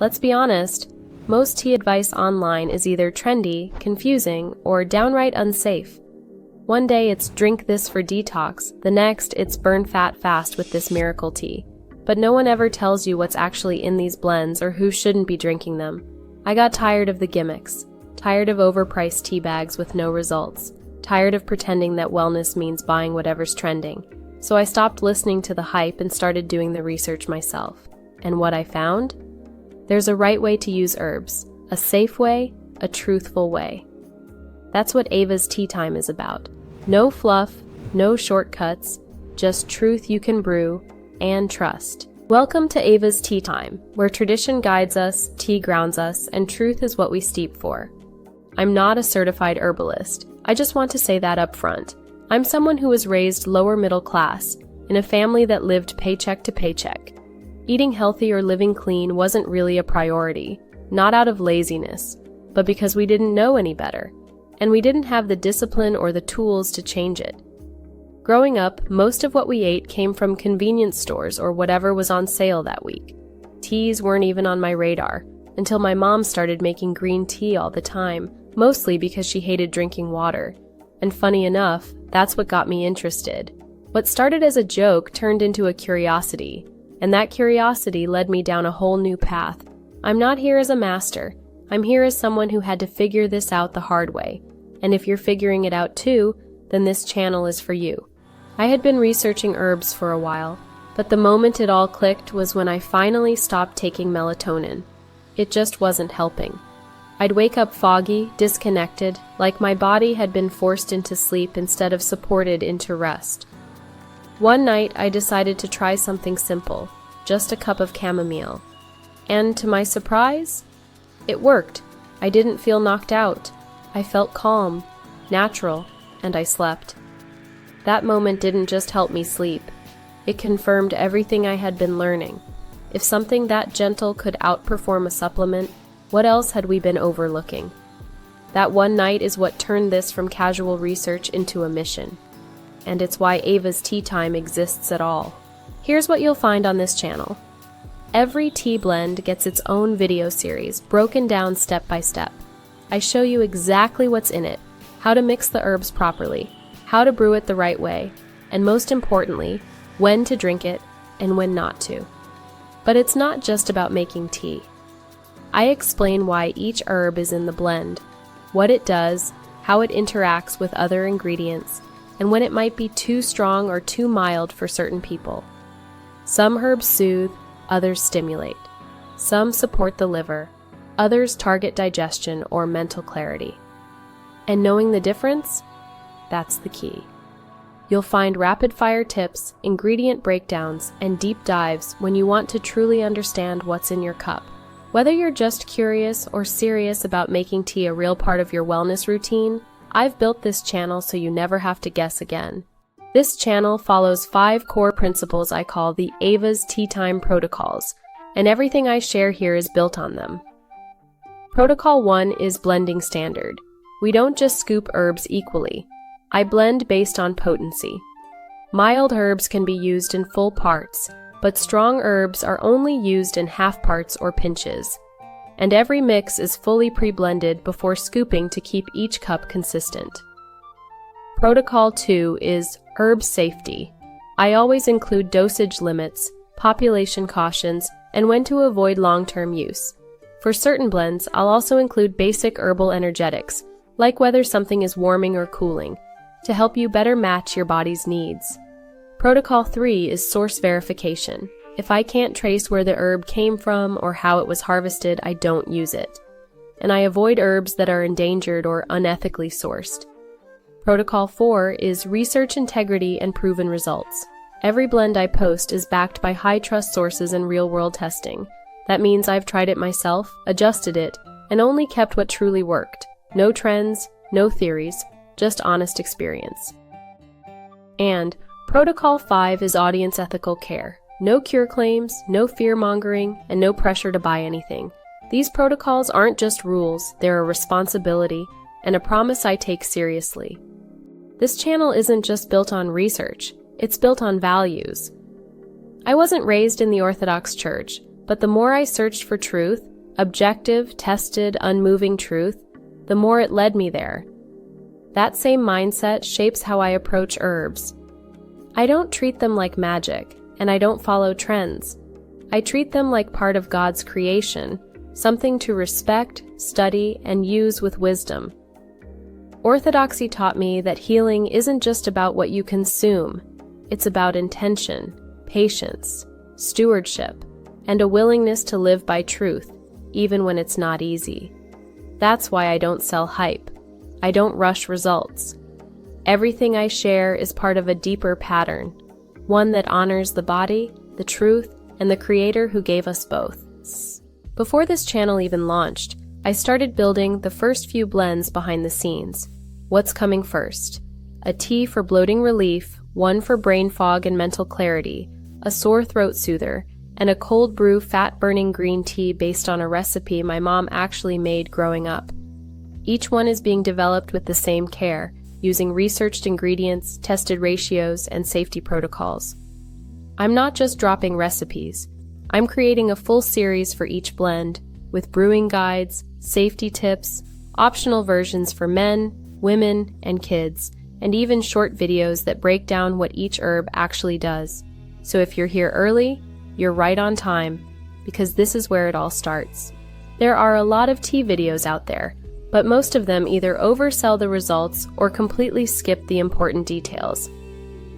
Let's be honest, most tea advice online is either trendy, confusing, or downright unsafe. One day it's drink this for detox, the next it's burn fat fast with this miracle tea. But no one ever tells you what's actually in these blends or who shouldn't be drinking them. I got tired of the gimmicks, tired of overpriced tea bags with no results, tired of pretending that wellness means buying whatever's trending. So I stopped listening to the hype and started doing the research myself. And what I found? There's a right way to use herbs, a safe way, a truthful way. That's what Ava's Tea Time is about. No fluff, no shortcuts, just truth you can brew and trust. Welcome to Ava's Tea Time, where tradition guides us, tea grounds us, and truth is what we steep for. I'm not a certified herbalist. I just want to say that up front. I'm someone who was raised lower middle class, in a family that lived paycheck to paycheck. Eating healthy or living clean wasn't really a priority, not out of laziness, but because we didn't know any better, and we didn't have the discipline or the tools to change it. Growing up, most of what we ate came from convenience stores or whatever was on sale that week. Teas weren't even on my radar, until my mom started making green tea all the time, mostly because she hated drinking water. And funny enough, that's what got me interested. What started as a joke turned into a curiosity, and that curiosity led me down a whole new path. I'm not here as a master. I'm here as someone who had to figure this out the hard way. And if you're figuring it out too, then this channel is for you. I had been researching herbs for a while, but the moment it all clicked was when I finally stopped taking melatonin. It just wasn't helping. I'd wake up foggy, disconnected, like my body had been forced into sleep instead of supported into rest. One night, I decided to try something simple, just a cup of chamomile. And to my surprise, it worked. I didn't feel knocked out. I felt calm, natural, and I slept. That moment didn't just help me sleep. It confirmed everything I had been learning. If something that gentle could outperform a supplement, what else had we been overlooking? That one night is what turned this from casual research into a mission. And it's why Ava's Tea Time exists at all. Here's what you'll find on this channel. Every tea blend gets its own video series, broken down step by step. I show you exactly what's in it, how to mix the herbs properly, how to brew it the right way, and most importantly, when to drink it and when not to. But it's not just about making tea. I explain why each herb is in the blend, what it does, how it interacts with other ingredients, and when it might be too strong or too mild for certain people. Some herbs soothe, others stimulate. Some support the liver, others target digestion or mental clarity. And knowing the difference? That's the key. You'll find rapid-fire tips, ingredient breakdowns, and deep dives when you want to truly understand what's in your cup. Whether you're just curious or serious about making tea a real part of your wellness routine, I've built this channel so you never have to guess again. This channel follows 5 core principles I call the Ava's Tea Time protocols, and everything I share here is built on them. Protocol 1 is blending standard. We don't just scoop herbs equally. I blend based on potency. Mild herbs can be used in full parts, but strong herbs are only used in half parts or pinches. And every mix is fully pre-blended before scooping to keep each cup consistent. Protocol 2 is herb safety. I always include dosage limits, population cautions, and when to avoid long-term use. For certain blends, I'll also include basic herbal energetics, like whether something is warming or cooling, to help you better match your body's needs. Protocol 3 is source verification. If I can't trace where the herb came from or how it was harvested, I don't use it. And I avoid herbs that are endangered or unethically sourced. Protocol 4 is research integrity and proven results. Every blend I post is backed by high-trust sources and real-world testing. That means I've tried it myself, adjusted it, and only kept what truly worked. No trends, no theories, just honest experience. And Protocol 5 is audience ethical care. No cure claims, no fear-mongering, and no pressure to buy anything. These protocols aren't just rules, they're a responsibility, and a promise I take seriously. This channel isn't just built on research, it's built on values. I wasn't raised in the Orthodox Church, but the more I searched for truth, objective, tested, unmoving truth, the more it led me there. That same mindset shapes how I approach herbs. I don't treat them like magic, and I don't follow trends. I treat them like part of God's creation, something to respect, study, and use with wisdom. Orthodoxy taught me that healing isn't just about what you consume. It's about intention, patience, stewardship, and a willingness to live by truth, even when it's not easy. That's why I don't sell hype. I don't rush results. Everything I share is part of a deeper pattern, one that honors the body, the truth, and the Creator who gave us both. Before this channel even launched, I started building the first few blends behind the scenes. What's coming first? A tea for bloating relief, one for brain fog and mental clarity, a sore throat soother, and a cold brew fat-burning green tea based on a recipe my mom actually made growing up. Each one is being developed with the same care, using researched ingredients, tested ratios, and safety protocols. I'm not just dropping recipes. I'm creating a full series for each blend, with brewing guides, safety tips, optional versions for men, women, and kids, and even short videos that break down what each herb actually does. So if you're here early, you're right on time, because this is where it all starts. There are a lot of tea videos out there, but most of them either oversell the results or completely skip the important details.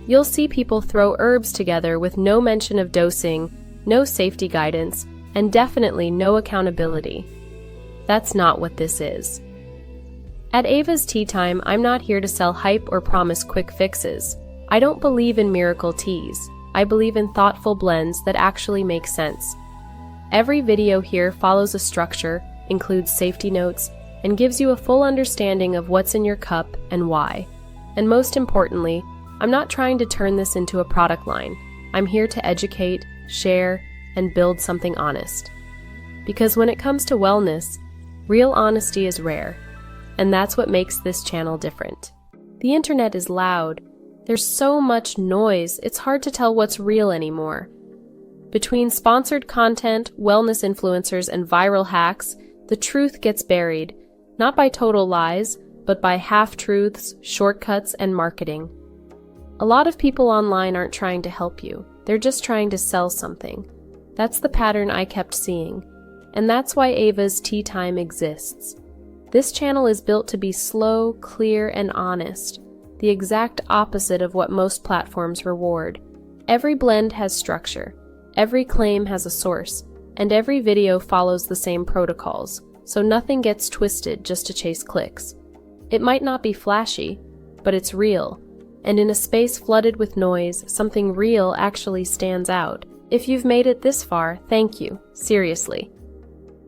You'll see people throw herbs together with no mention of dosing, no safety guidance, and definitely no accountability. That's not what this is. At Ava's Tea Time, I'm not here to sell hype or promise quick fixes. I don't believe in miracle teas. I believe in thoughtful blends that actually make sense. Every video here follows a structure, includes safety notes, and gives you a full understanding of what's in your cup and why. And most importantly, I'm not trying to turn this into a product line. I'm here to educate, share, and build something honest. Because when it comes to wellness, real honesty is rare, and that's what makes this channel different. The internet is loud. There's so much noise, it's hard to tell what's real anymore. Between sponsored content, wellness influencers, and viral hacks, the truth gets buried, not by total lies, but by half-truths, shortcuts, and marketing. A lot of people online aren't trying to help you. They're just trying to sell something. That's the pattern I kept seeing. And that's why Ava's Tea Time exists. This channel is built to be slow, clear, and honest, the exact opposite of what most platforms reward. Every blend has structure, every claim has a source, and every video follows the same protocols, so nothing gets twisted just to chase clicks. It might not be flashy, but it's real, and in a space flooded with noise, something real actually stands out. If you've made it this far, thank you, seriously.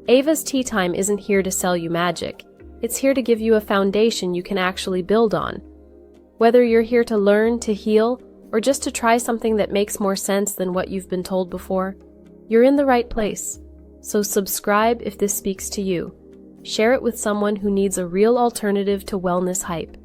Ava's Tea Time isn't here to sell you magic. It's here to give you a foundation you can actually build on. Whether you're here to learn, to heal, or just to try something that makes more sense than what you've been told before, you're in the right place. So subscribe if this speaks to you. Share it with someone who needs a real alternative to wellness hype.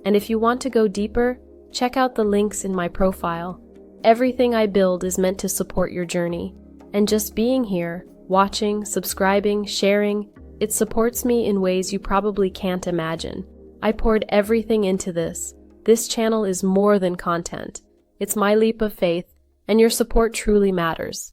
And if you want to go deeper, check out the links in my profile. Everything I build is meant to support your journey. And just being here, watching, subscribing, sharing, it supports me in ways you probably can't imagine. I poured everything into this. This channel is more than content. It's my leap of faith, and your support truly matters.